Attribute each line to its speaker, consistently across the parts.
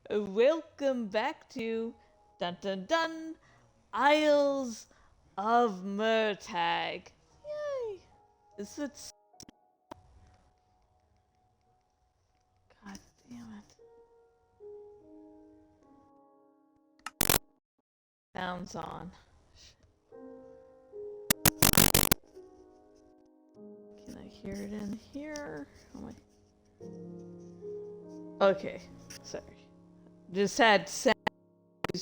Speaker 1: Welcome back to Dun Dun Dun Isles of Murtagh. Yay! It's God damn it. Sounds on. Can I hear it in here? Oh my. Okay, sorry. Just had sounds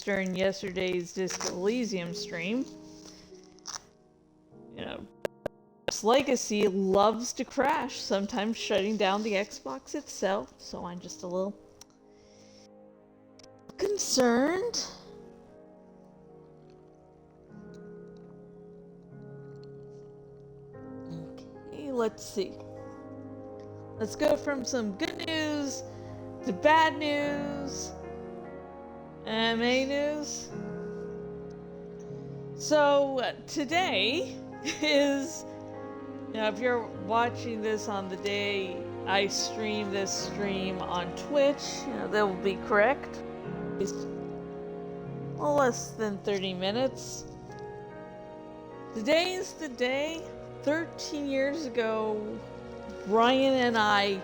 Speaker 1: during yesterday's Disco Elysium stream. You know, Legacy loves to crash, sometimes shutting down the Xbox itself, so I'm just a little concerned. Okay, let's see. Let's go from some good news to bad news and May news. So today is, if you're watching this on the day I stream this stream on Twitch, that will be correct. It's less than 30 minutes. Today is the day 13 years ago Brian and I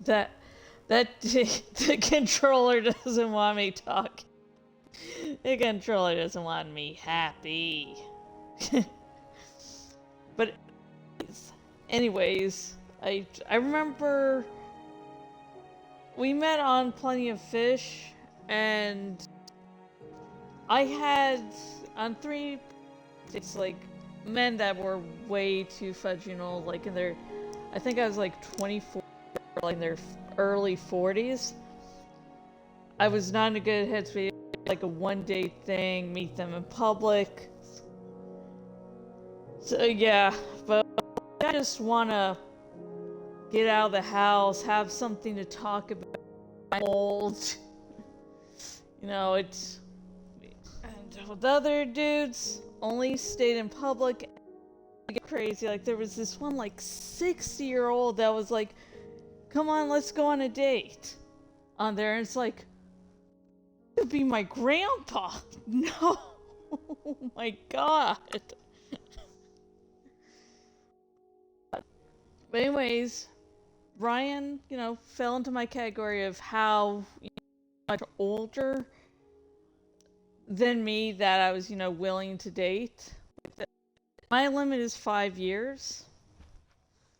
Speaker 1: that the controller doesn't want me talking. The controller doesn't want me happy. But anyways, I remember we met on Plenty of Fish, and I had on 3 it's like men that were way too fudgy, like in their, I think I was like 24, like in their early 40s. I was not in a good headspace, like a one-day thing, meet them in public. So yeah, but I just want to get out of the house, have something to talk about. I'm old. It's... And with other dudes, only stayed in public. Get crazy. Like, there was this one, like, 60-year-old that was like, come on, let's go on a date. On there, and it's like, it could be my grandpa. No. Oh my god. But anyways, Ryan, fell into my category of how much older than me that I was, willing to date. My limit is 5 years.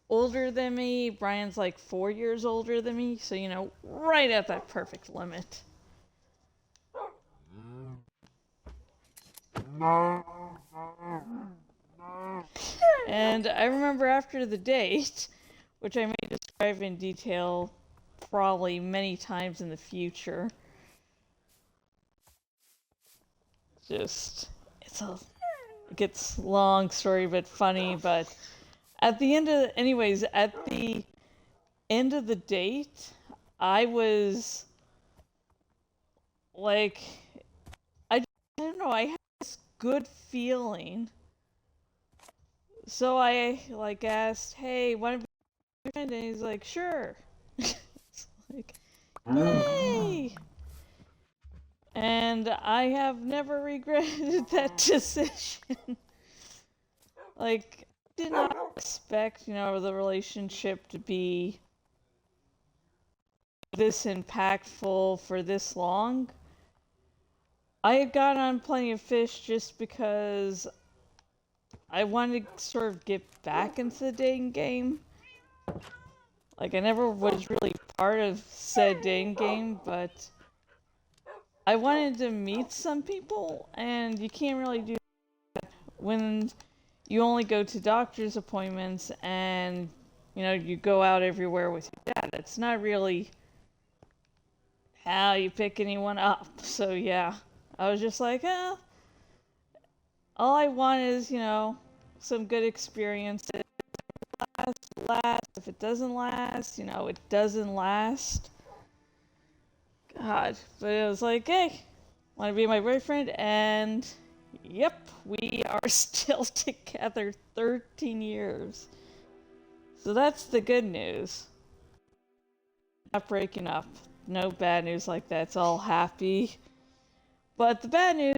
Speaker 1: Older than me, Brian's like 4 years older than me, so, right at that perfect limit. And I remember after the date, which I may describe in detail probably many times in the future. It gets long story but funny, but at the end of the date, I was like, I don't know, I had this good feeling. So I asked, hey, want to be your friend? And he's like, sure. It's like, yay! And I have never regretted that decision. Like, I did not expect, the relationship to be this impactful for this long. I had gotten on Plenty of Fish just because I wanted to sort of get back into the dating game. Like, I never was really part of said dating game, but I wanted to meet some people, and you can't really do that when you only go to doctor's appointments and, you go out everywhere with your dad. It's not really how you pick anyone up. So yeah, I was just like, all I want is, some good experience. If it lasts. If it doesn't last, it doesn't last. God, but it was like, hey, want to be my boyfriend? And Yep, we are still together 13 years. So that's the good news. Not breaking up. No bad news like that. It's all happy. But the bad news.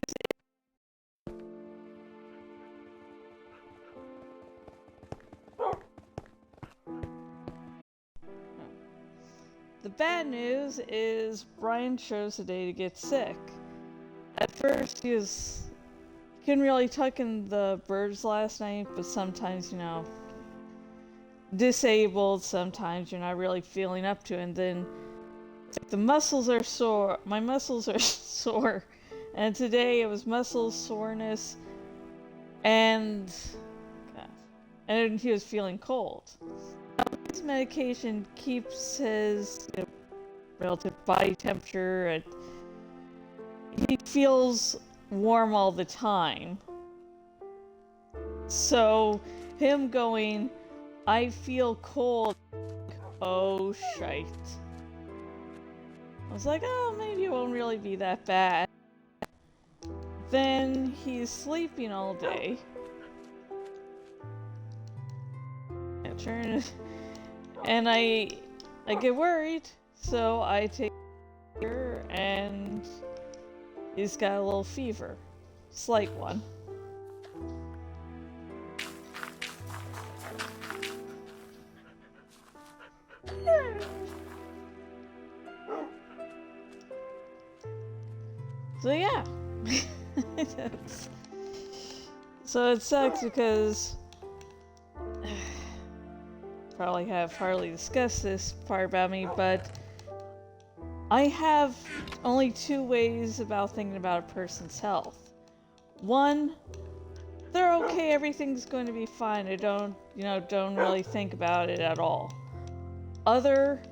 Speaker 1: The bad news is Brian chose a day to get sick. At first, he couldn't really tuck in the birds last night, but sometimes, disabled, sometimes you're not really feeling up to it, and then the muscles are sore. My muscles are sore, and today it was muscle soreness, and he was feeling cold. His medication keeps his relative body temperature, and he feels warm all the time. So him going, I feel cold. Oh shite. I was like, oh, maybe it won't really be that bad. Then he's sleeping all day. And I get worried, so I take her, and he's got a little fever. Slight one. So yeah. So it sucks because probably have hardly discussed this part about me, but I have only two ways about thinking about a person's health. One, they're okay, everything's going to be fine. I don't really think about it at all. Other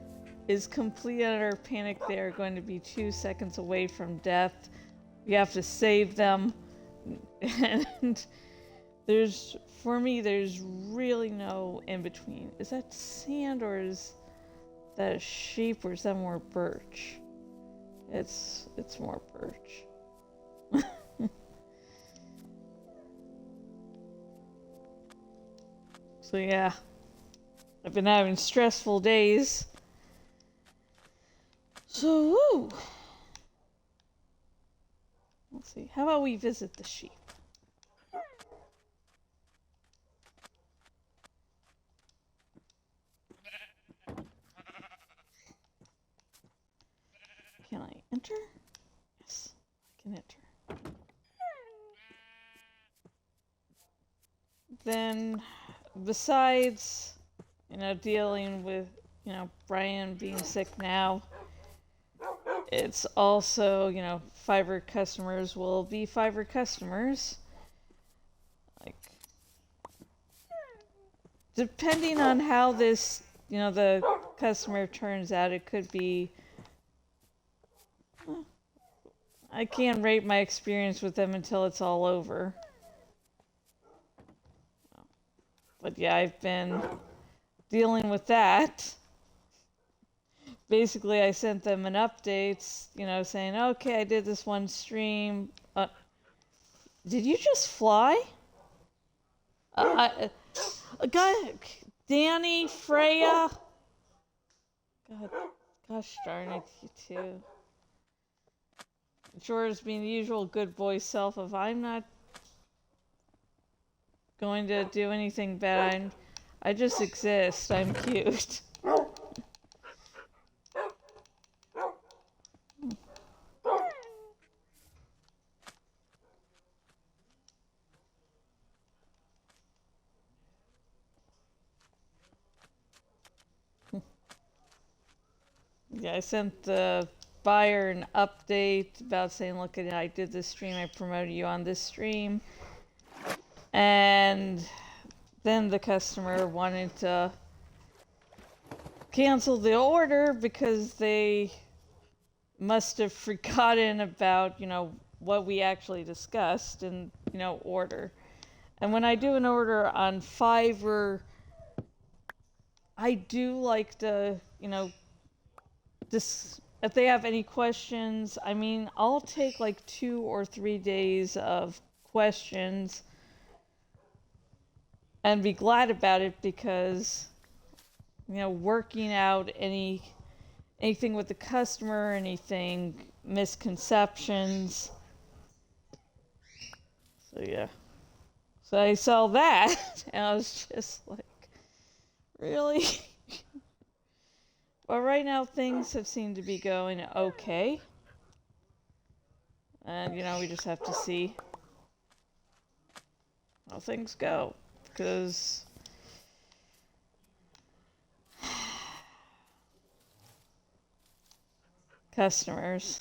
Speaker 1: is complete and utter panic. They're going to be 2 seconds away from death. You have to save them. And for me, there's really no in between. Is that sand, or is that a sheep, or is that more birch? It's more birch. So yeah, I've been having stressful days. So woo. Let's see. How about we visit the sheep? Can I enter? Yes, I can enter. Then, besides, dealing with, Brian being sick now, it's also, Fiverr customers will be Fiverr customers. Like, depending on how this, the customer turns out, it could be. I can't rate my experience with them until it's all over. But yeah, I've been dealing with that. Basically, I sent them an update, saying, okay, I did this one stream. Did you just fly? Danny, Freya. God, gosh darn it, you two. George being the usual good boy self of, I'm not going to do anything bad. I just exist. I'm cute. Yeah, I sent the buyer an update about saying, look, I did this stream, I promoted you on this stream. And then the customer wanted to cancel the order because they must have forgotten about, what we actually discussed in, order. And when I do an order on Fiverr, I do like to, if they have any questions, I'll take like 2 or 3 days of questions and be glad about it, because working out anything with the customer, anything misconceptions. So yeah. So I saw that and I was just like, really? Well, right now things have seemed to be going okay. And we just have to see how things go, because customers.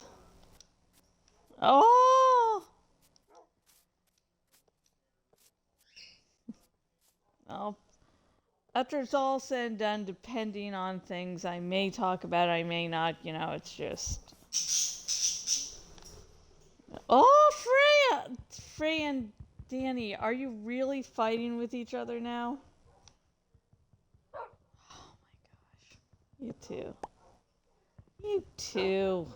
Speaker 1: Oh! Well, after it's all said and done, depending on things, I may talk about it, I may not, it's just... Oh, Freya! Freya and Danny, are you really fighting with each other now? Oh my gosh. You too. You too.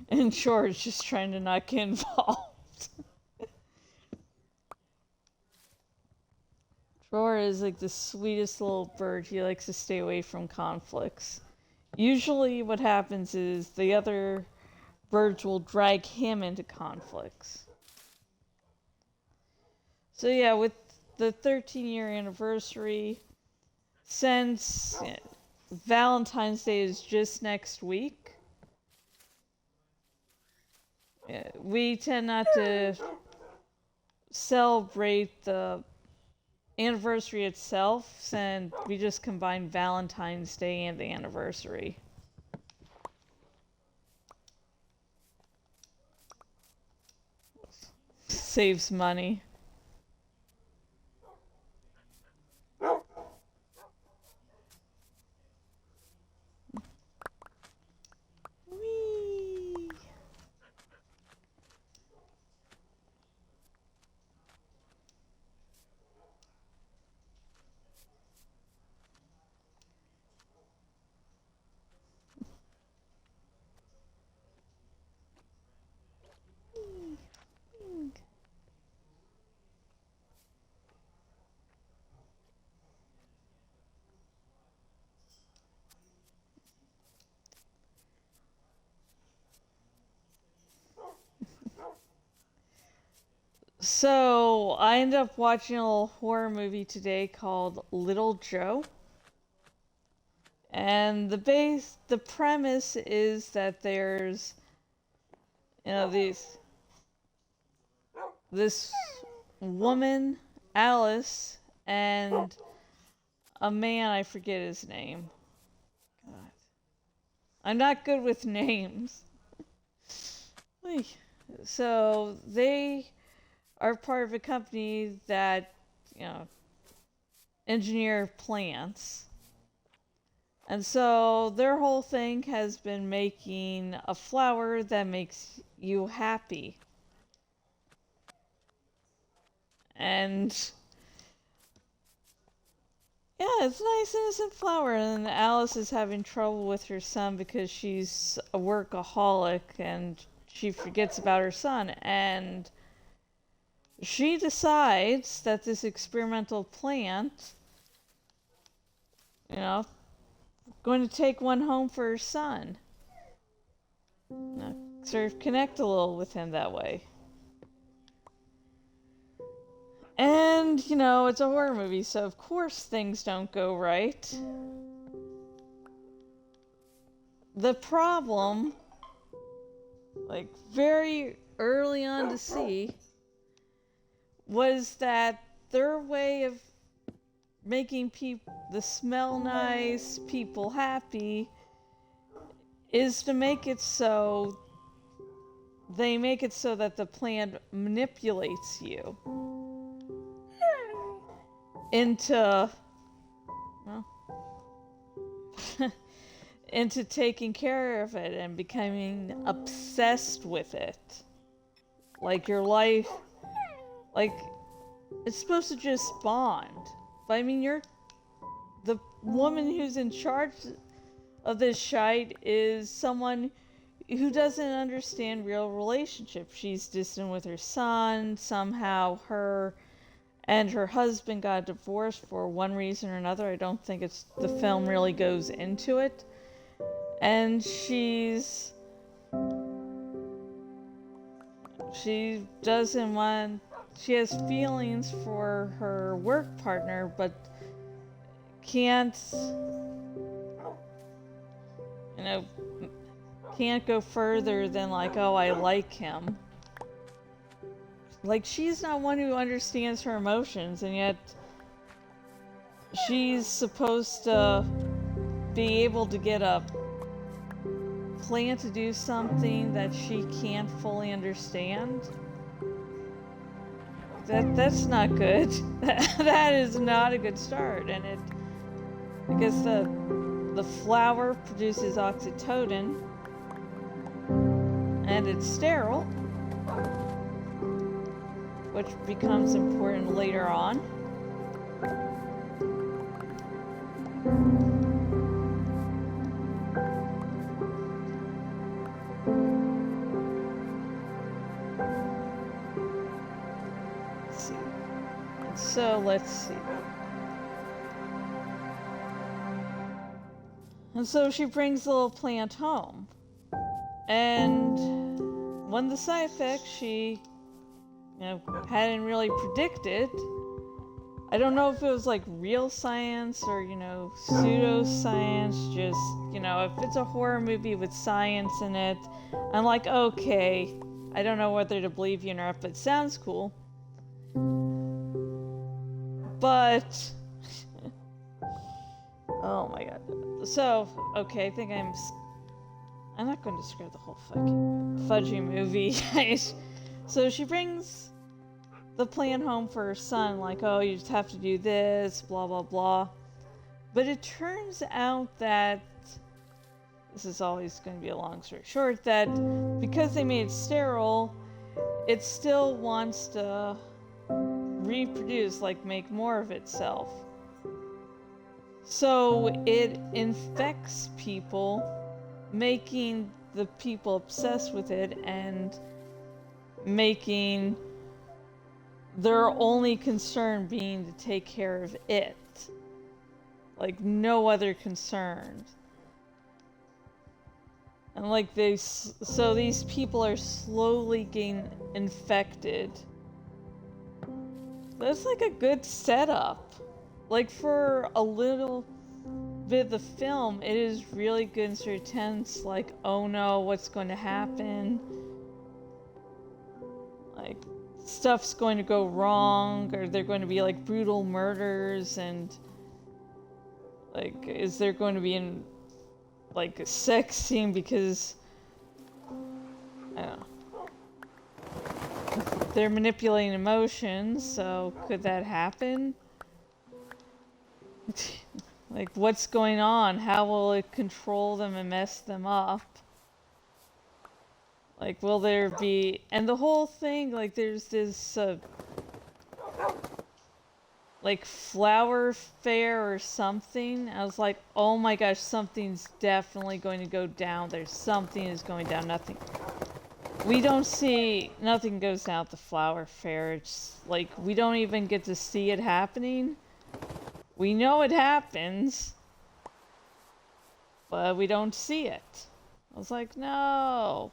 Speaker 1: And George just trying to not get involved. George is like the sweetest little bird. He likes to stay away from conflicts. Usually what happens is the other birds will drag him into conflicts. So yeah, with the 13-year anniversary, since Valentine's Day is just next week, we tend not to celebrate the anniversary itself, and we just combine Valentine's Day and the anniversary. Saves money. Whee! So, I ended up watching a little horror movie today called Little Joe. And the premise is that there's, this woman, Alice, and a man, I forget his name. God. I'm not good with names. So, they are part of a company that, engineer plants. And so their whole thing has been making a flower that makes you happy. And yeah, it's a nice innocent flower. And Alice is having trouble with her son because she's a workaholic and she forgets about her son. And she decides that this experimental plant, going to take one home for her son. Sort of connect a little with him that way. And, it's a horror movie, so of course things don't go right. The problem, very early on to see, was that their way of making the smell nice, people happy, is to make it so they make it so that the plant manipulates you into into taking care of it and becoming obsessed with it. Like your life, it's supposed to just bond. But I mean, the woman who's in charge of this shite is someone who doesn't understand real relationships. She's distant with her son. Somehow her and her husband got divorced for one reason or another. I don't think the film really goes into it. And she doesn't want, she has feelings for her work partner, but can't, can't go further than like, oh, I like him. Like, she's not one who understands her emotions, and yet she's supposed to be able to get a plan to do something that she can't fully understand. That's not good. That is not a good start, and because the flower produces oxytocin, and it's sterile, which becomes important later on. Let's see. So let's see. And so she brings the little plant home. And one of the side effects she hadn't really predicted. I don't know if it was like real science or, pseudoscience, just, if it's a horror movie with science in it, I'm like, okay, I don't know whether to believe you or not, but it sounds cool. But, oh my god. So, okay, I think I'm not going to describe the whole fucking fudgy movie. So she brings the plan home for her son, like, oh, you just have to do this, blah, blah, blah. But it turns out that, this is always going to be a long story short, that because they made it sterile, it still wants to reproduce, like make more of itself. So it infects people, making the people obsessed with it and making their only concern being to take care of it. Like no other concern. And like so these people are slowly getting infected. That's like a good setup. Like for a little bit of the film, it is really good and sort of tense, like, oh no, what's going to happen? Like, stuff's going to go wrong, or they're going to be like brutal murders, and like, is there going to be like a sex scene because, I don't know. They're manipulating emotions, so could that happen? Like, what's going on? How will it control them and mess them up? Like, will there be... And the whole thing, like, there's this, like, flower fair or something. I was like, oh my gosh, something's definitely going to go down. There's something is going down. Nothing. We don't see... Nothing goes down at the flower fair. It's like, we don't even get to see it happening. We know it happens, but we don't see it. I was like, no.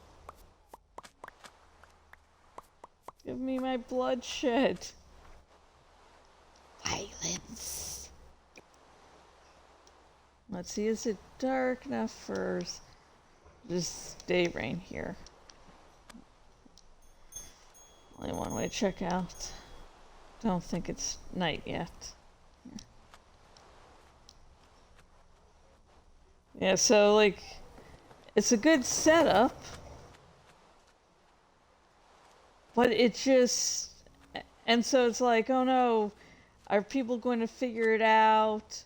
Speaker 1: Give me my bloodshed. Violence. Let's see, is it dark enough for just day rain here? Only one way to check out. Don't think it's night yet. Yeah, so, like, it's a good setup, but it just, and so it's like, oh no, are people going to figure it out?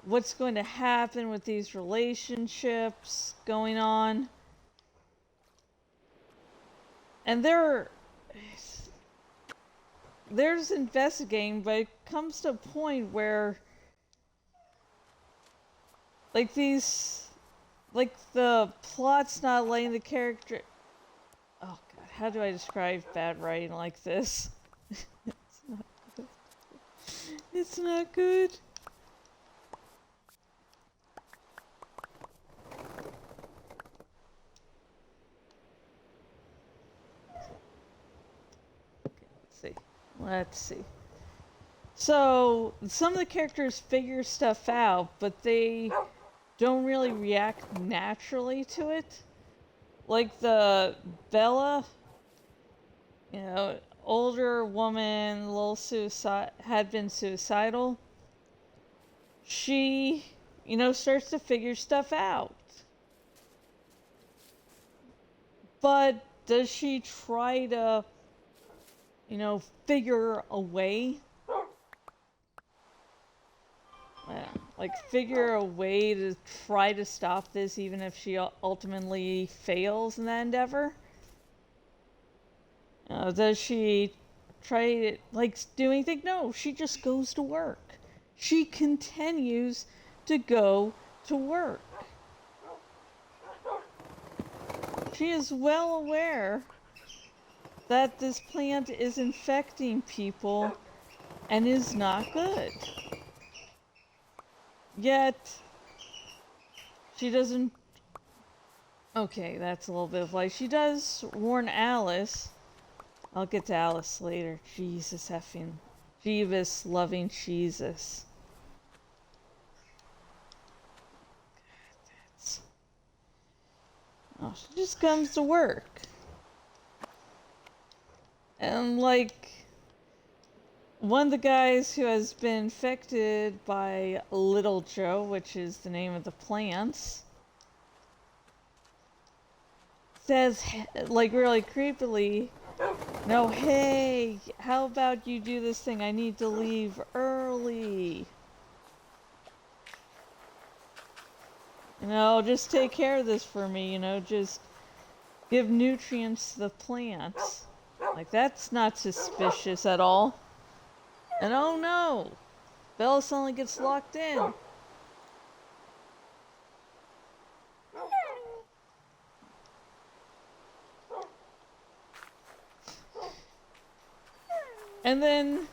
Speaker 1: What's going to happen with these relationships going on? And there's investigating, but it comes to a point where like like the plot's not letting the character. Oh God, how do I describe bad writing like this? It's not good. It's not good. Let's see. So, some of the characters figure stuff out, but they don't really react naturally to it. Like the Bella, older woman, a little had been suicidal. She, starts to figure stuff out. But does she try to, figure a way? Figure a way to try to stop this, even if she ultimately fails in that endeavor? Does she try to, do anything? No, she just goes to work. She continues to go to work. She is well aware that this plant is infecting people and is not good. Yet, she doesn't... Okay, that's a little bit of she does warn Alice. I'll get to Alice later. Jesus effing... Jeebus loving Jesus. Oh, she just comes to work. And one of the guys who has been infected by Little Joe, which is the name of the plants, says, really creepily, no, hey, how about you do this thing? I need to leave early. Just take care of this for me, just give nutrients to the plants. That's not suspicious at all. And oh no! Bella suddenly gets locked in. And then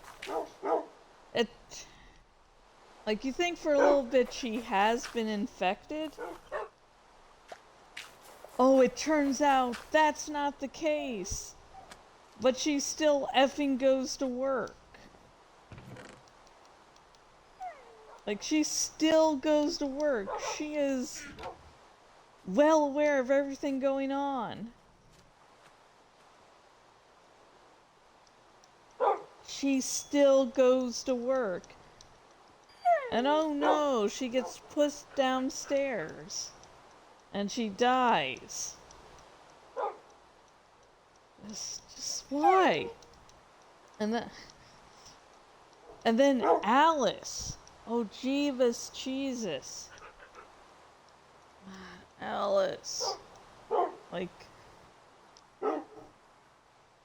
Speaker 1: you think for a little bit she has been infected. Oh, it turns out that's not the case. But she still effing goes to work. She still goes to work. She is well aware of everything going on. She still goes to work. And oh no, she gets pushed downstairs. And she dies. Just why? And then Alice. Oh, Jeebus Jesus. Alice.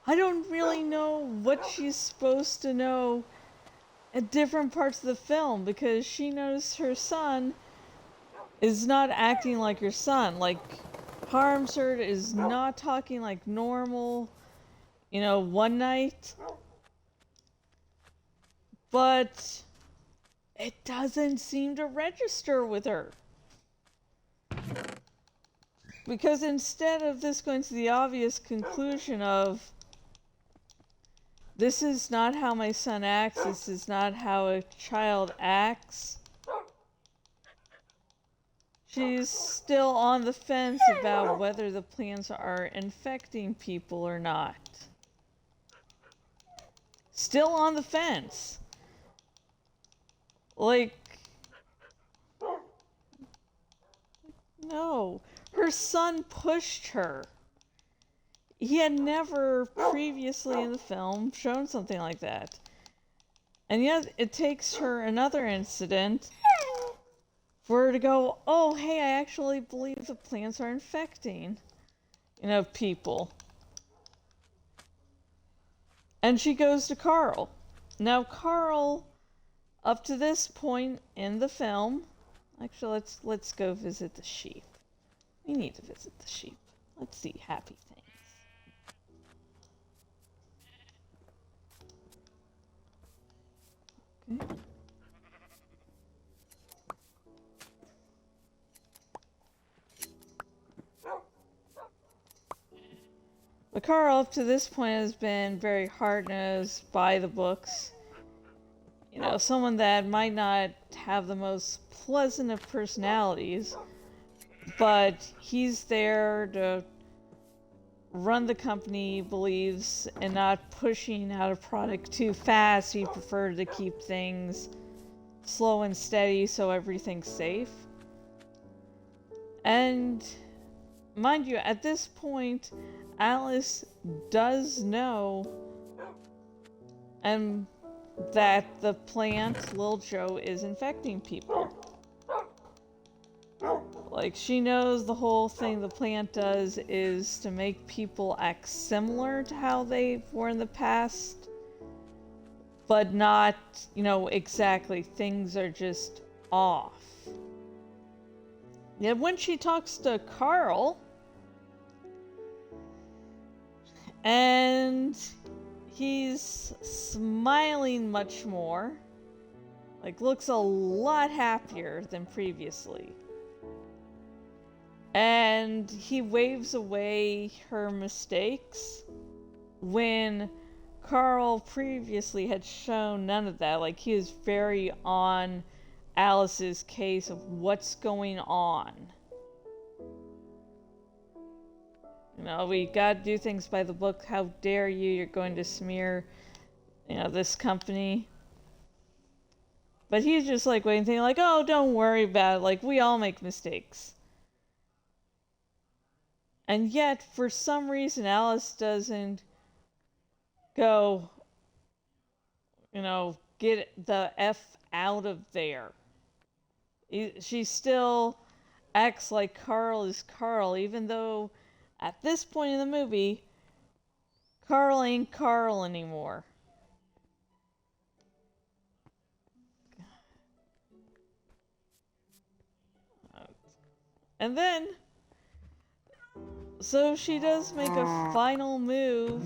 Speaker 1: I don't really know what she's supposed to know at different parts of the film, because she knows her son is not acting like her son. Harmsford is not talking like normal, one night. But it doesn't seem to register with her. Because instead of this going to the obvious conclusion of, this is not how my son acts, this is not how a child acts, she's still on the fence about whether the plants are infecting people or not. Still on the fence. No. Her son pushed her. He had never previously in the film shown something like that. And yet it takes her another incident for her to go, oh, hey, I actually believe the plants are infecting, people. And she goes to Carl. Now, Carl, up to this point in the film, actually, let's go visit the sheep. We need to visit the sheep. Let's see happy things. Okay. But Carl, up to this point, has been very hard-nosed by the books. You know, someone that might not have the most pleasant of personalities, but he's there to run the company, believes in not pushing out a product too fast. He preferred to keep things slow and steady so everything's safe. And mind you, at this point, Alice does know and that the plant, Lil Joe, is infecting people. Like, she knows the whole thing the plant does is to make people act similar to how they were in the past, but not, you know, exactly. Things are just off. Yet when she talks to Carl, and he's smiling much more, like, looks a lot happier than previously. And he waves away her mistakes when Carl previously had shown none of that. Like, he is very on Alice's case of what's going on. You know, we gotta do things by the book. How dare you? You're going to smear, you know, this company. But he's just like waiting, thinking like, oh, don't worry about it. Like, we all make mistakes. And yet, for some reason, Alice doesn't go, you know, get the F out of there. She still acts like Carl is Carl, even though at this point in the movie, Carl ain't Carl anymore. And then, so she does make a final move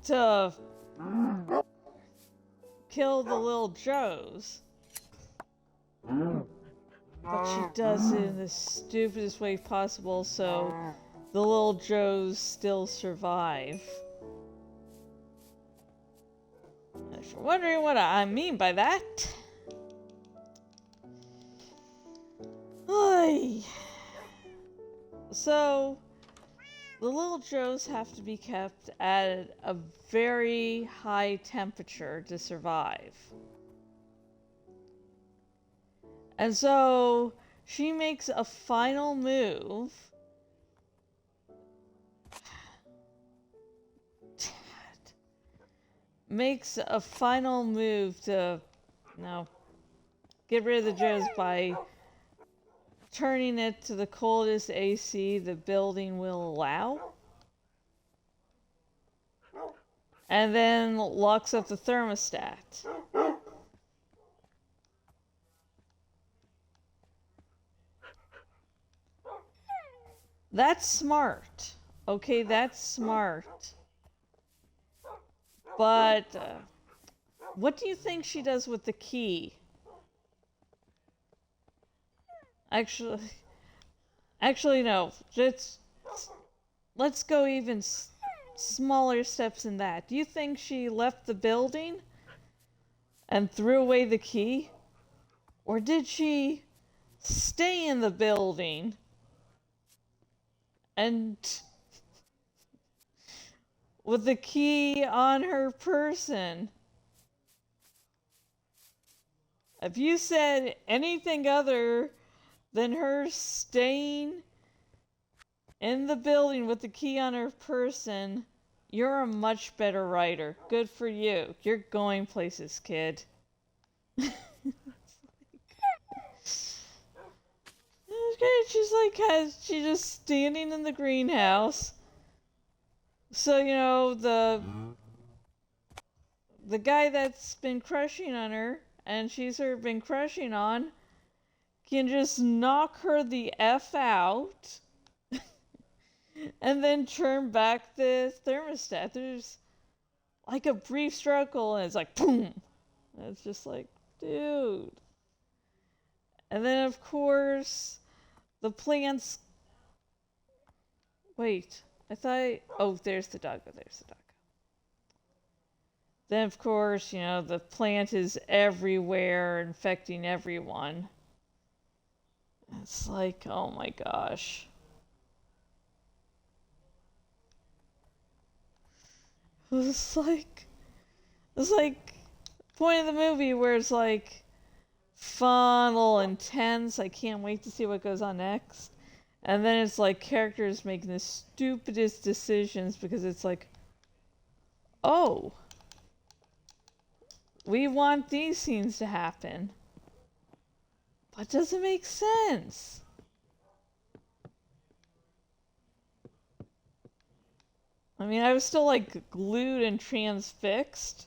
Speaker 1: to kill the Lil Joes. But she does it in the stupidest way possible, so the Lil Joes still survive. If you're wondering what I mean by that, so the Lil Joes have to be kept at a very high temperature to survive. And so she makes a final move. Makes a final move to, you know, get rid of the Joes by turning it to the coldest AC the building will allow. And then locks up the thermostat. That's smart. Okay, that's smart. But what do you think she does with the key? Actually, no. Let's go even smaller steps than that. Do you think she left the building and threw away the key? Or did she stay in the building and with the key on her person? If you said anything other than her staying in the building with the key on her person, you're a much better writer. Good for you. You're going places, kid. She's just standing in the greenhouse. So, you know, the guy that's been crushing on her, and she's been crushing on, can just knock her the F out and then turn back the thermostat. There's like a brief struggle and it's like boom. And it's just like, dude. And then of course the plants. Wait, I thought. Oh, there's the doggo. There's the doggo. Then of course, you know, the plant is everywhere, infecting everyone. It's like, oh my gosh. It's like point of the movie where it's like fun, a little intense. I can't wait to see what goes on next. And then it's like characters making the stupidest decisions because it's like, oh, we want these scenes to happen. But does it make sense? I mean, I was still like glued and transfixed.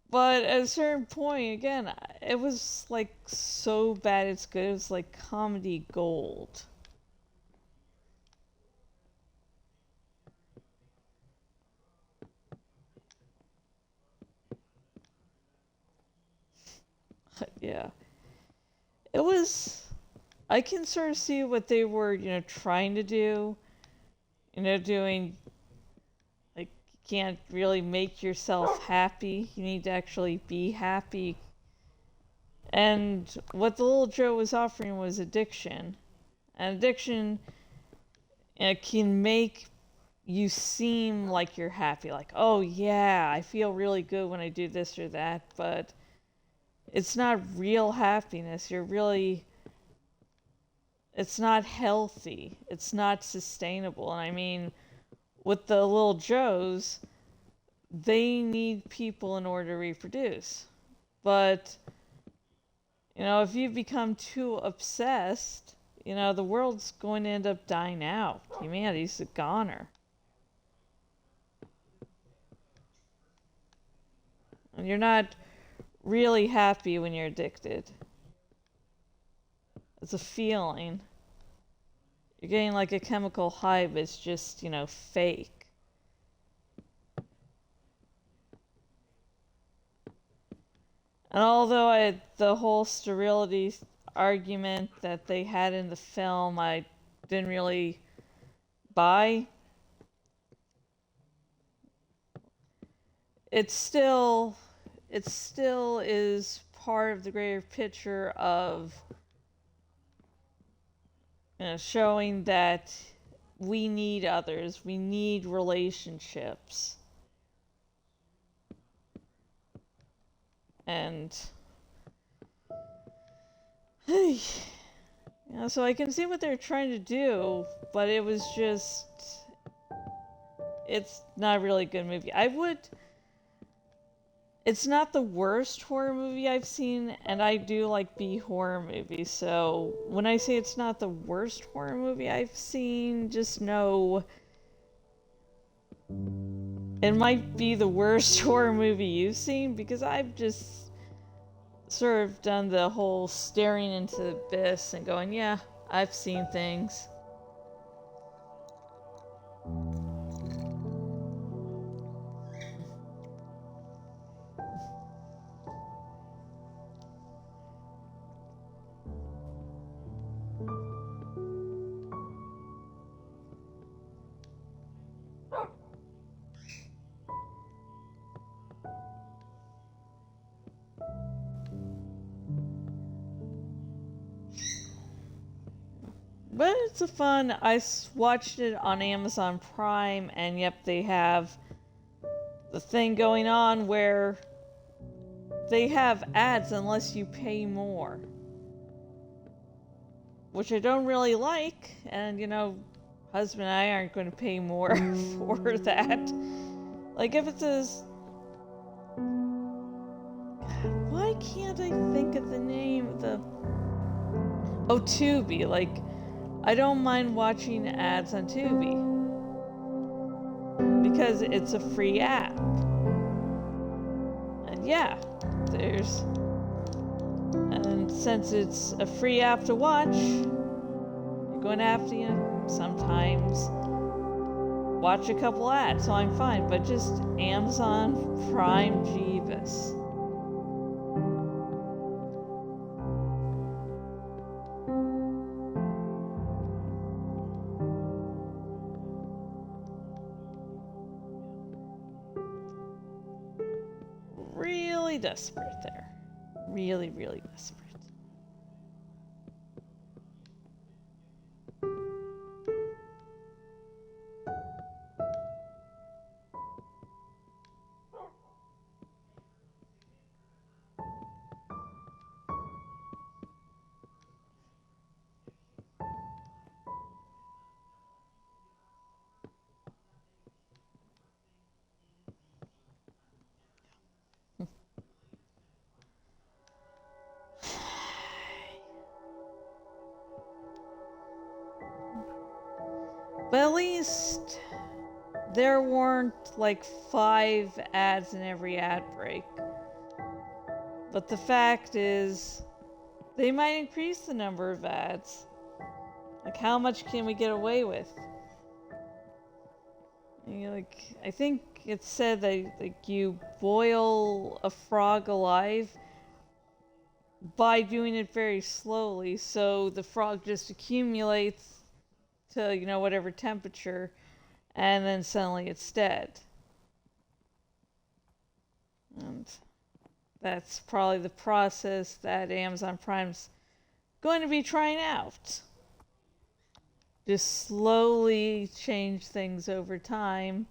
Speaker 1: But at a certain point, again, it was like so bad it's good. It was like comedy gold. Yeah. It was. I can sort of see what they were, you know, trying to do. You know, doing. Like, you can't really make yourself happy. You need to actually be happy. And what the little Joe was offering was addiction. And addiction can make you seem like you're happy. Like, oh yeah, I feel really good when I do this or that. But it's not real happiness. It's not healthy. It's not sustainable. And I mean, with the little Joes, they need people in order to reproduce. But, you know, if you become too obsessed, you know, the world's going to end up dying out. Humanity's a goner. And you're not really happy when you're addicted. It's a feeling. You're getting like a chemical high, but it's just, you know, fake. And although the whole sterility argument that they had in the film, I didn't really buy. It still is part of the greater picture of, you know, showing that we need others, we need relationships. And you know, so I can see what they're trying to do, but it was just, it's not a really good movie. It's not the worst horror movie I've seen, and I do like B horror movies, so when I say it's not the worst horror movie I've seen, just know it might be the worst horror movie you've seen, because I've just sort of done the whole staring into the abyss and going, yeah, I've seen things. But it's a fun. I watched it on Amazon Prime, and yep, they have the thing going on where they have ads unless you pay more, which I don't really like. And you know, husband and I aren't going to pay more for that. Like if it says, God, why can't I think of the name of the? Oh, Tubi. Like, I don't mind watching ads on Tubi because it's a free app. And yeah, there's And since it's a free app to watch, you're going to have to, you know, sometimes watch a couple ads, so I'm fine. But just Amazon Prime Jeebus. Really desperate there. Really, really desperate. But at least there weren't like 5 ads in every ad break. But the fact is, they might increase the number of ads. Like, how much can we get away with? You know, like, I think it said that like you boil a frog alive by doing it very slowly, so the frog just accumulates to, you know, whatever temperature, and then suddenly it's dead. And that's probably the process that Amazon Prime's going to be trying out. Just slowly change things over time,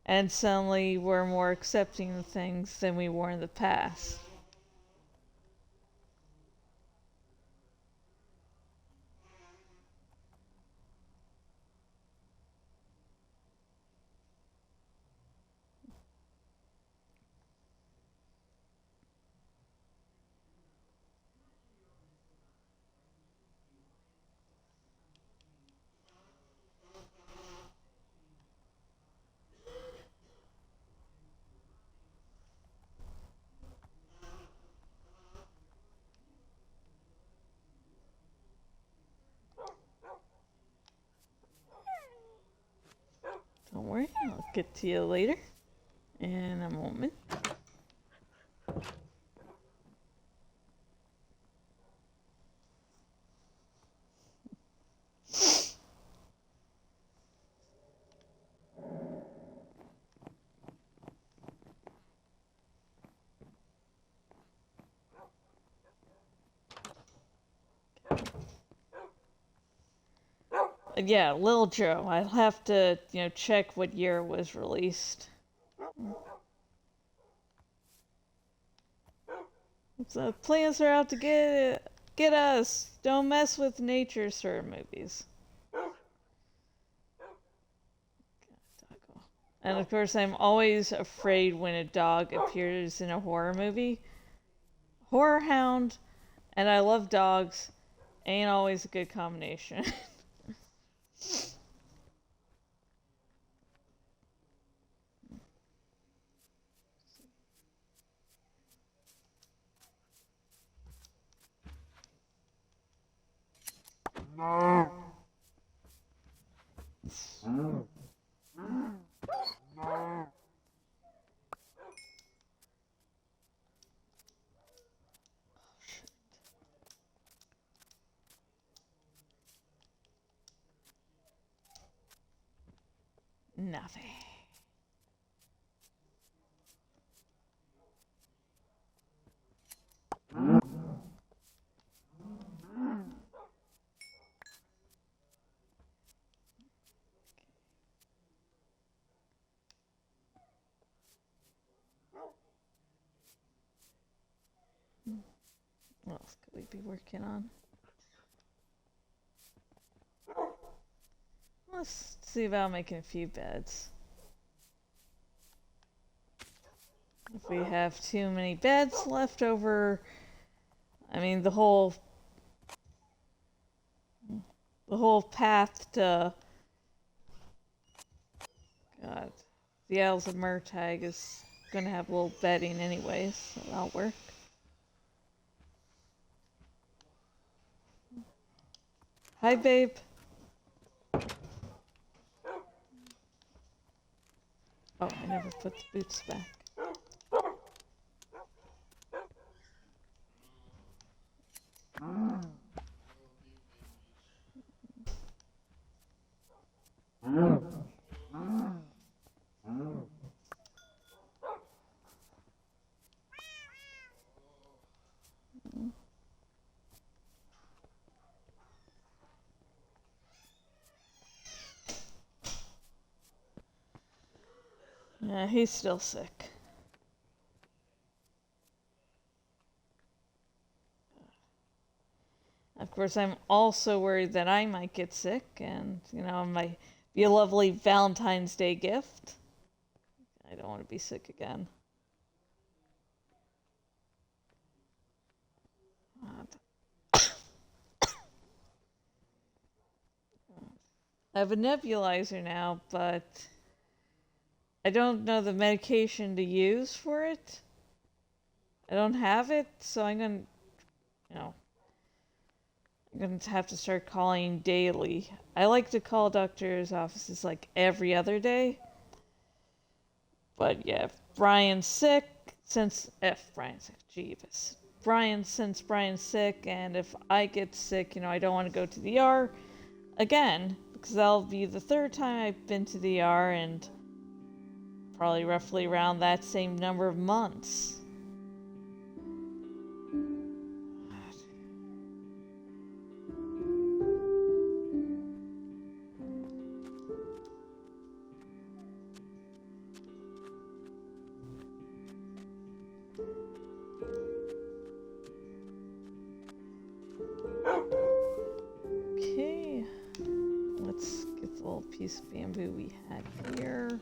Speaker 1: and suddenly we're more accepting of things than we were in the past. Don't worry, I'll get to you later in a moment. Yeah, Lil Joe. I'll have to, you know, check what year it was released. So plants are out to get us. Don't mess with nature, sir. Movies. And of course, I'm always afraid when a dog appears in a horror movie. Horror hound, and I love dogs, ain't always a good combination.
Speaker 2: No.
Speaker 1: Nothing. What else could we be working on? Let's see about making a few beds. If we have too many beds left over, I mean the whole path to God, the Isles of Murtagh is gonna have a little bedding anyways, so that'll work. Hi, babe. Oh, I never put the boots back. Yeah, he's still sick. Of course, I'm also worried that I might get sick and, you know, it might be a lovely Valentine's Day gift. I don't want to be sick again. I have a nebulizer now, but I don't know the medication to use for it. I don't have it, so I'm gonna, you know, I'm gonna have to start calling daily. I like to call doctor's offices like every other day. But yeah, if Brian's sick, since if Brian's sick, Jeebus. Since Brian's sick, and if I get sick, you know, I don't want to go to the ER again, because that'll be the third time I've been to the ER, and probably roughly around that same number of months. Okay, let's get the little piece of bamboo we had here.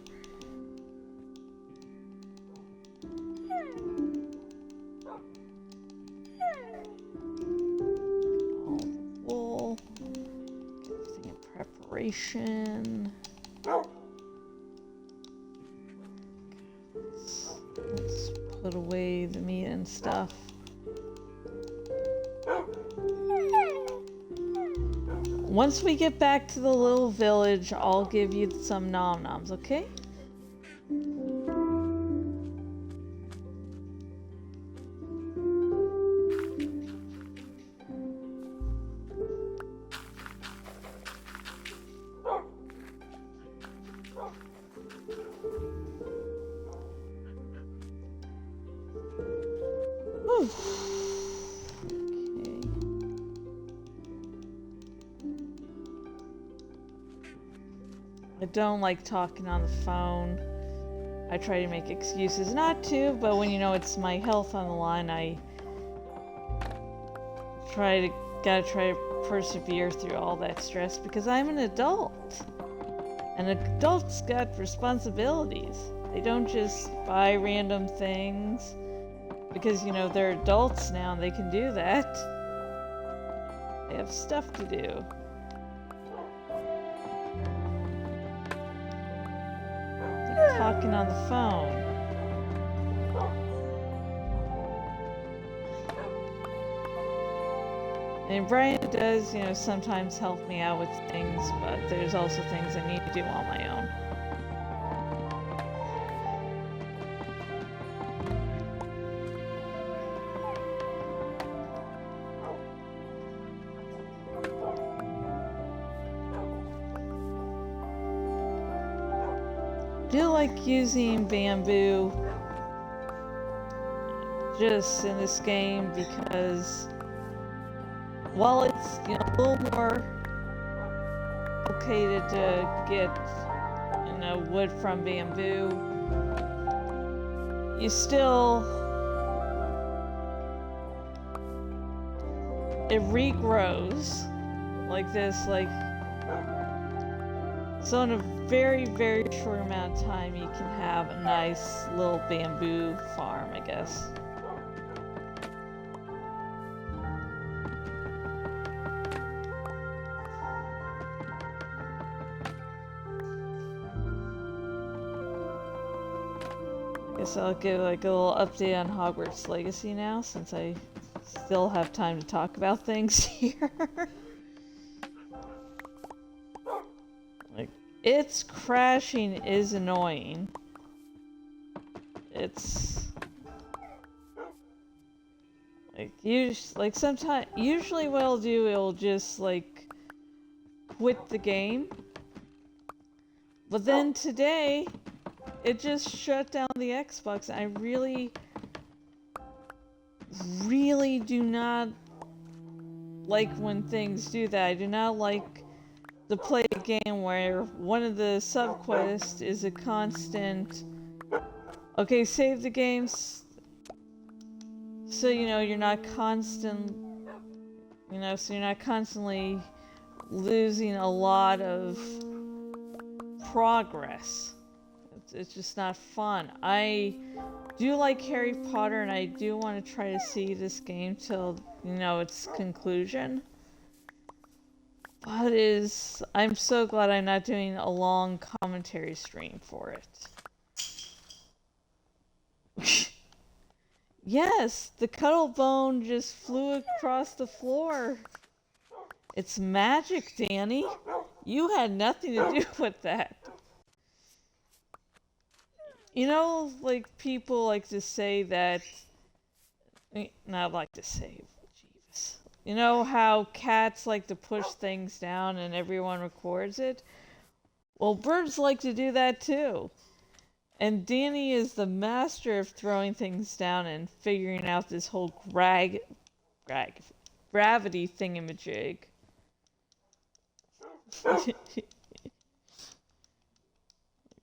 Speaker 1: All the wool. Get everything in preparation. Let's put away the meat and stuff. Once we get back to the little village, I'll give you some nom-noms, okay? Whew. I don't like talking on the phone. I try to make excuses not to, but when you know it's my health on the line, I gotta try to persevere through all that stress because I'm an adult. And adults got responsibilities. They don't just buy random things because, you know, they're adults now and they can do that. They have stuff to do. Talking on the phone. And Brian does, you know, sometimes help me out with things, but there's also things I need to do on my own. I do like using bamboo just in this game because while it's, you know, a little more complicated to get, you know, wood from bamboo, you still, it regrows like this, like, so in a very, very short amount of time you can have a nice little bamboo farm, I guess. Guess I'll give like a little update on Hogwarts Legacy now, since I still have time to talk about things here. its crashing is annoying. It's like sometimes, usually what I'll do, it'll just like quit the game. But then today, it just shut down the Xbox. I really do not like when things do that. I do not like to play a game where one of the subquests is a constant, okay, save the games so you're not so you're not constantly losing a lot of progress. It's just not fun. I do like Harry Potter, and I do want to try to see this game till its conclusion. But I'm so glad I'm not doing a long commentary stream for it. Yes, the Cuttlebone just flew across the floor. It's magic, Danny. You had nothing to do with that. Like people like to say that. Not like to say, Jeeves. You know how cats like to push things down and everyone records it? Well, birds like to do that too. And Danny is the master of throwing things down and figuring out this whole gravity thingamajig.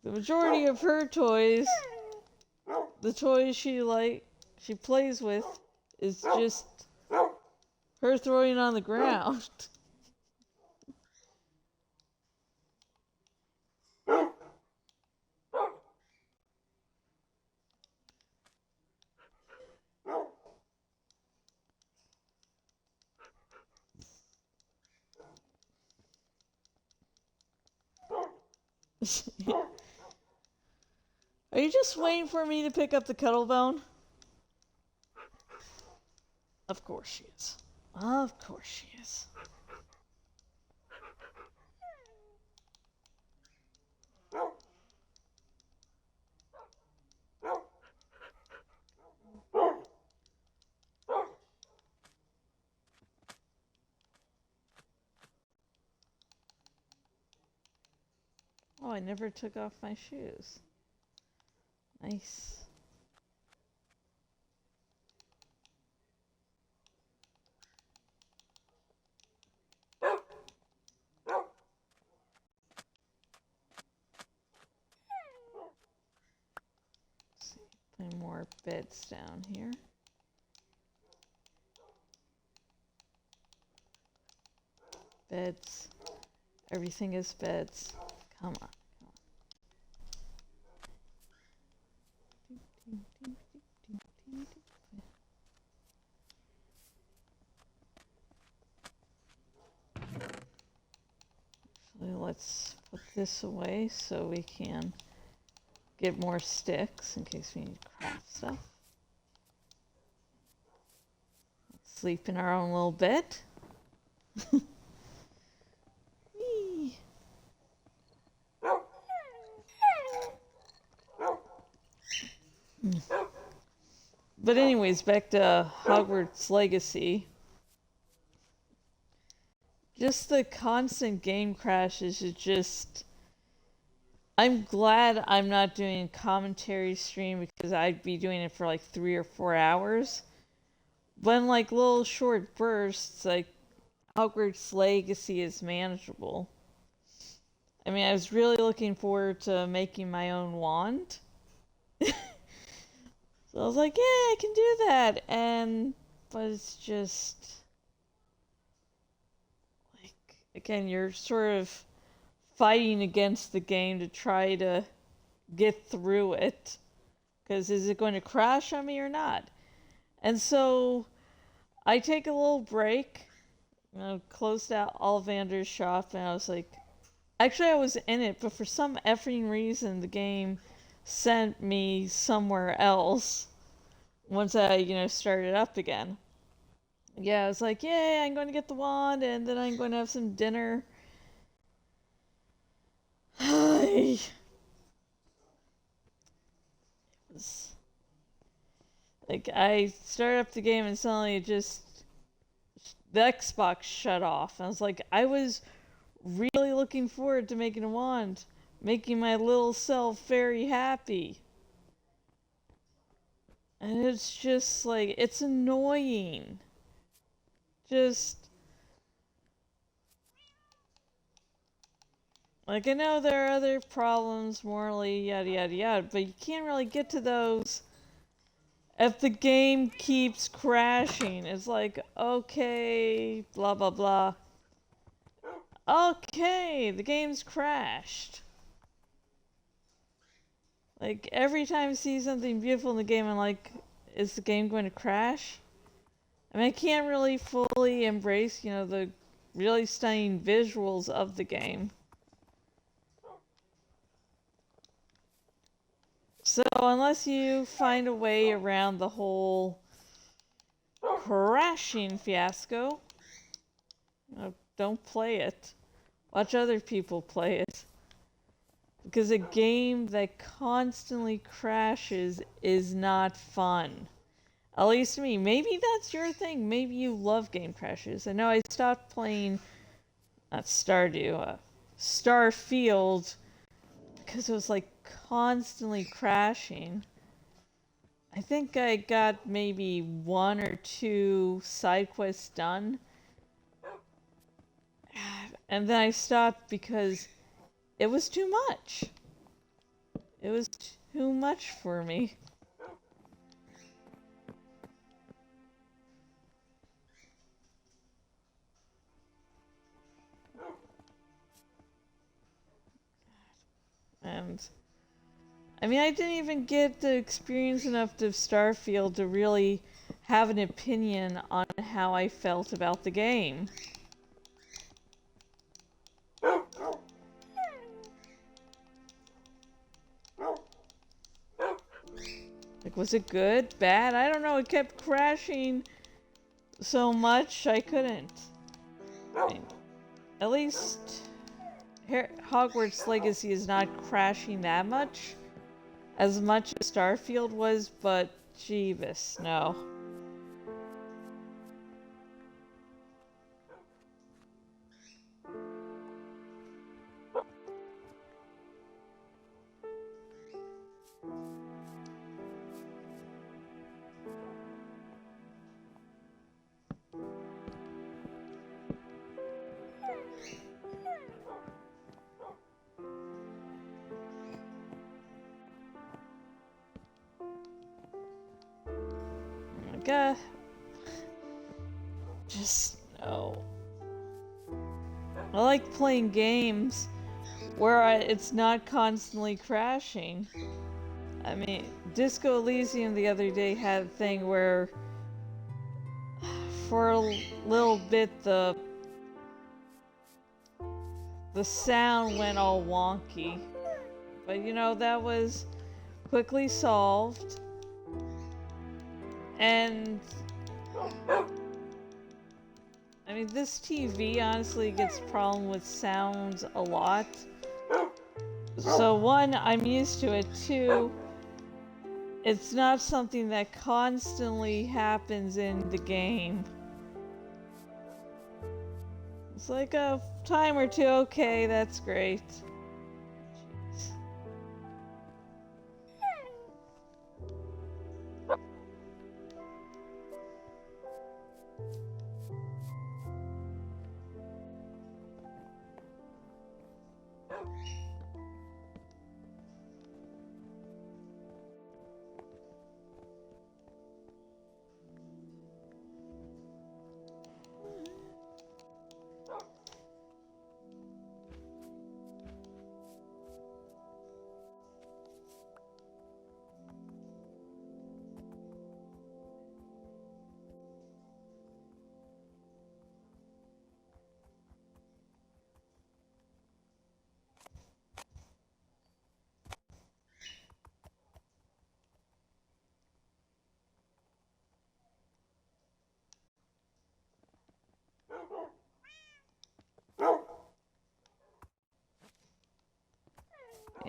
Speaker 1: The majority of her toys, the toys she plays with, is just her throwing on the ground. Are you just waiting for me to pick up the Cuttlebone? Of course she is. Of course she is. Oh, I never took off my shoes. Nice. Put more beds down here. Beds. Everything is beds. Come on. Actually, let's put this away so we can get more sticks in case we need to craft stuff. Let's sleep in our own little bed. But anyways, back to Hogwarts Legacy. Just the constant game crashes is just... I'm glad I'm not doing a commentary stream because I'd be doing it for like 3 or 4 hours. But in like little short bursts, like Hogwarts Legacy is manageable. I mean, I was really looking forward to making my own wand. So I was like, yeah, I can do that. But it's just, like, again, you're sort of fighting against the game to try to get through it. Because is it going to crash on me or not? And so I take a little break. Closed out Ollivander's shop, and I was like, actually I was in it, but for some effing reason the game sent me somewhere else once I, started up again. Yeah, I was like, yay, I'm going to get the wand, and then I'm going to have some dinner. I was like, I started up the game and suddenly it just the Xbox shut off. I was like, I was really looking forward to making a wand, making my little self very happy. And it's just like, it's annoying. Just, like, I know there are other problems, morally, yada yada yada, but you can't really get to those if the game keeps crashing. It's like, okay, blah blah blah. Okay, the game's crashed. Like, every time I see something beautiful in the game, I'm like, is the game going to crash? I mean, I can't really fully embrace, the really stunning visuals of the game. So, unless you find a way around the whole crashing fiasco, don't play it. Watch other people play it. Because a game that constantly crashes is not fun. At least to me. Maybe that's your thing. Maybe you love game crashes. I know I stopped playing, not Stardew, Starfield, because it was like constantly crashing. I think I got maybe 1 or 2 side quests done. And then I stopped because it was too much. It was too much for me. And I mean, I didn't even get to experience enough of Starfield to really have an opinion on how I felt about the game. Like, was it good? Bad? I don't know. It kept crashing so much I couldn't. I mean, at least Hogwarts Legacy is not crashing that much. As much as Starfield was, but Jeebus, no. God. Just no. I like playing games where it's not constantly crashing. I mean, Disco Elysium the other day had a thing where for a little bit the sound went all wonky. But that was quickly solved. And I mean, this TV honestly gets problem with sounds a lot. So 1, I'm used to it. 2, it's not something that constantly happens in the game. It's like a time or 2, okay, that's great. Jeez.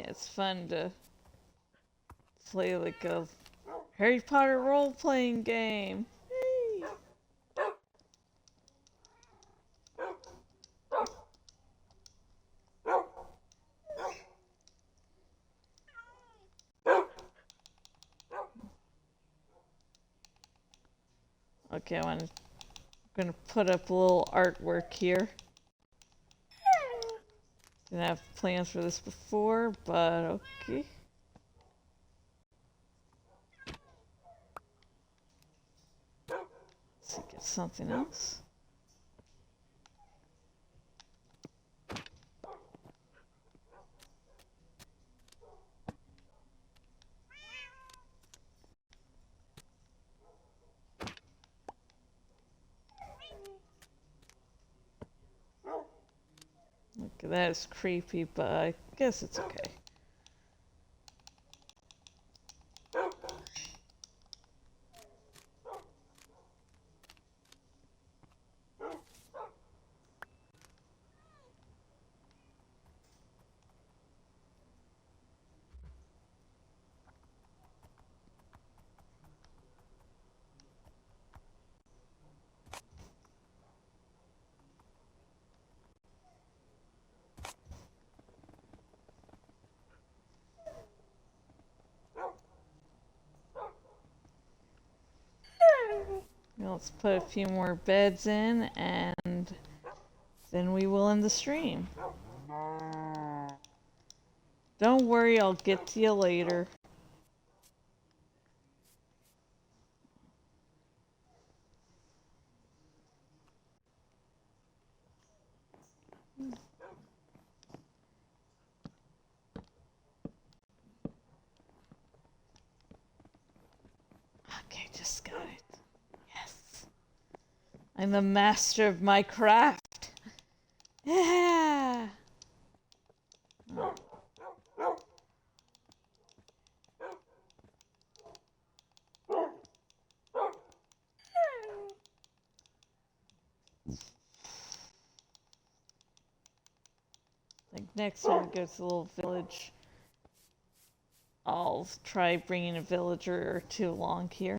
Speaker 1: Yeah, it's fun to play like a Harry Potter role-playing game. Hey. Okay, I'm gonna put up a little artwork here. Didn't have plans for this before, but okay. Let's see, get something else. Okay, that is creepy, but I guess it's okay. Now let's put a few more beds in, and then we will end the stream. Don't worry, I'll get to you later. Okay, just got it. Yes. I'm the master of my craft. Yeah. Oh. Like next time we go to the little village, I'll try bringing a villager or two along here.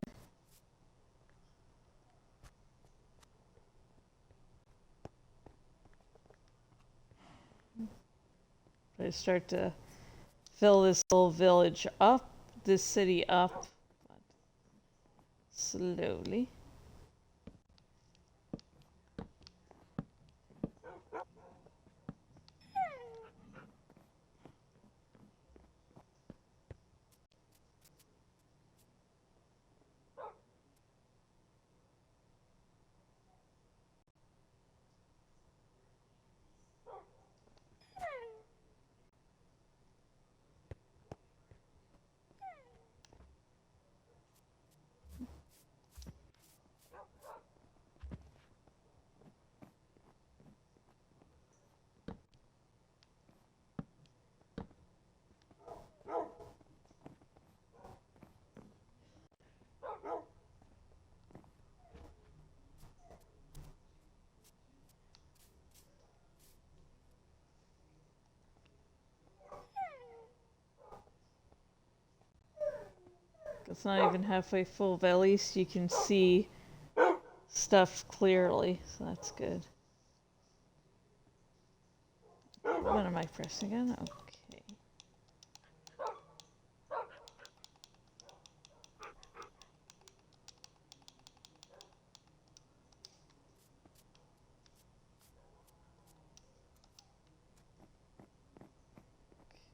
Speaker 1: I start to fill this little village up, this city up, slowly. It's not even halfway full, but at least you can see stuff clearly, so that's good. What am I pressing on? Okay.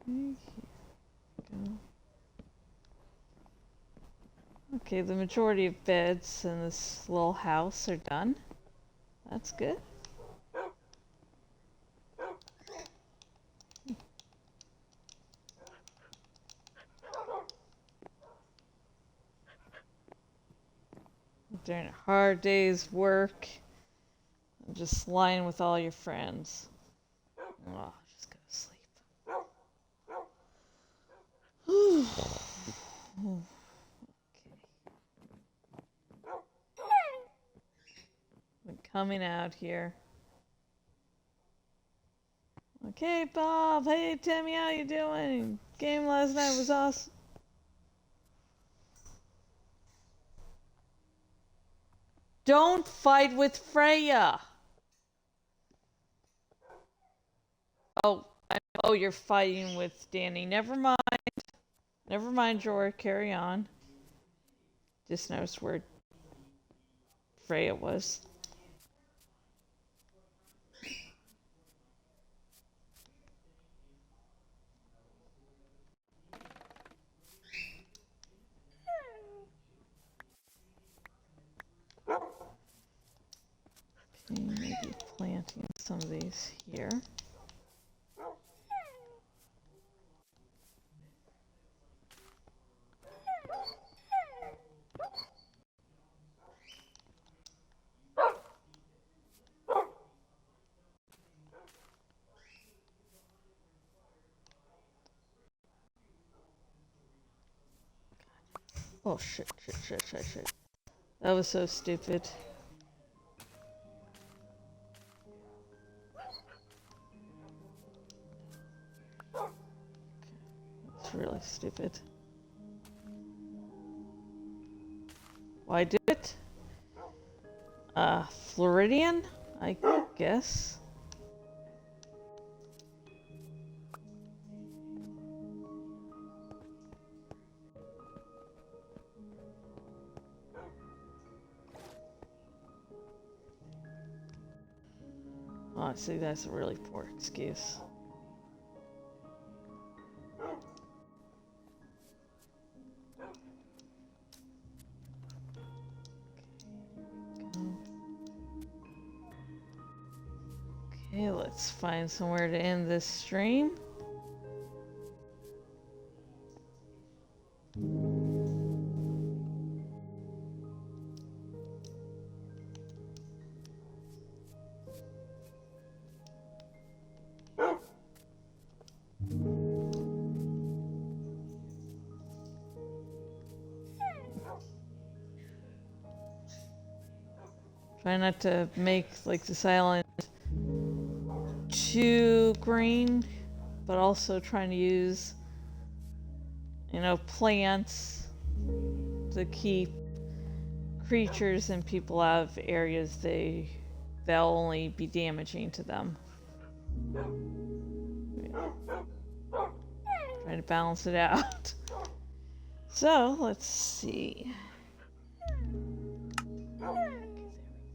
Speaker 1: Okay, here we go. Okay, the majority of beds in this little house are done. That's good. During a hard day's work, just lying with all your friends. Oh, just go to sleep. I'm coming out here. Okay, Bob. Hey, Timmy, how you doing? Game last night was awesome. Don't fight with Freya. Oh, oh, you're fighting with Danny. Never mind. Never mind, Jor. Carry on. Just noticed where Freya was. Okay, maybe planting some of these here. Oh shit. That was so stupid. It's really stupid. Why did it? Floridian? I guess. Oh, see, that's a really poor excuse. Okay, let's find somewhere to end this stream. Try not to make like this island too green, but also trying to use, you know, plants to keep creatures and people out of areas they'll only be damaging to them. Trying to balance it out. So let's see.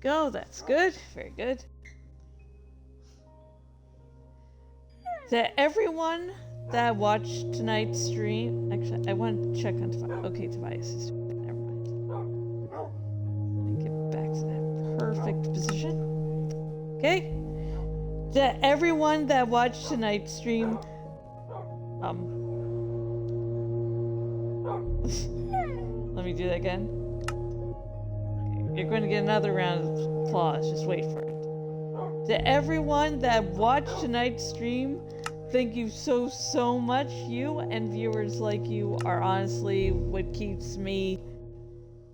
Speaker 1: Go, that's good, very good. To everyone that watched tonight's stream, actually, I want to check on Tobias. Okay, Tobias is never mind. Let me get back to that perfect position. Okay. To everyone that watched tonight's stream, let me do that again. You're going to get another round of applause. Just wait for it. To everyone that watched tonight's stream, thank you so much. You and viewers like you are honestly what keeps me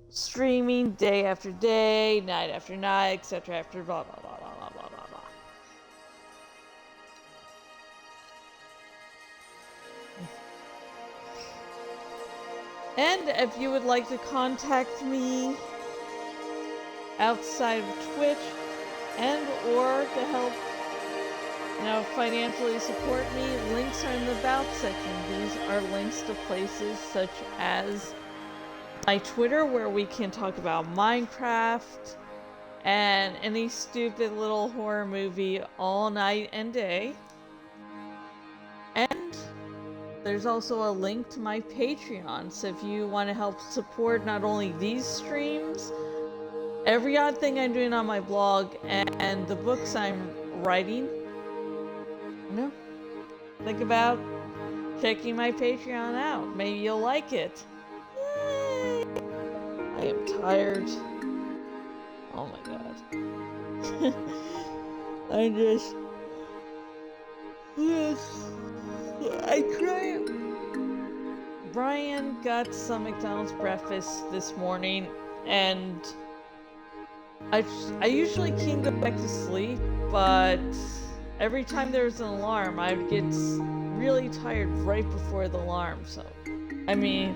Speaker 1: streaming day after day, night after night, etc. after blah blah blah blah blah blah blah. And if you would like to contact me outside of Twitch and or to help, you know, financially support me, links are in the About section. These are links to places such as my Twitter, where we can talk about Minecraft and any stupid little horror movie all night and day. And there's also a link to my Patreon, so if you want to help support not only these streams, every odd thing I'm doing on my blog, and the books I'm writing, you know, think about checking my Patreon out. Maybe you'll like it. Yay! I am tired. Oh my god. I'm just... I cry. Brian got some McDonald's breakfast this morning, and I usually can go back to sleep, but every time there's an alarm, I would get really tired right before the alarm. So, I mean,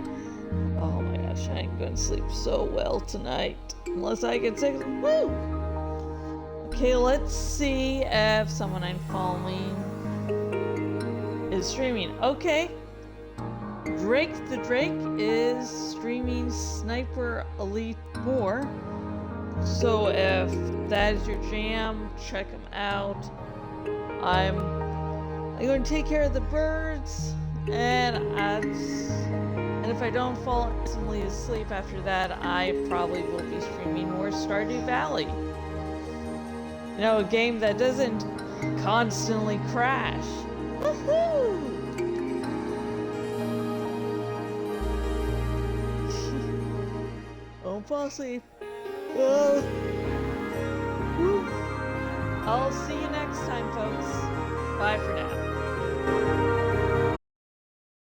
Speaker 1: oh my gosh, I ain't gonna sleep so well tonight unless I get sick. Woo! Okay, let's see if someone I'm following is streaming. Okay, Drake the Drake is streaming Sniper Elite 4. So if that is your jam, check him out. I'm going to take care of the birds, and if I don't fall instantly asleep after that, I probably will be streaming more Stardew Valley. You know, a game that doesn't constantly crash. Woohoo! Don't fall asleep. I'll see you next time, folks. Bye for now.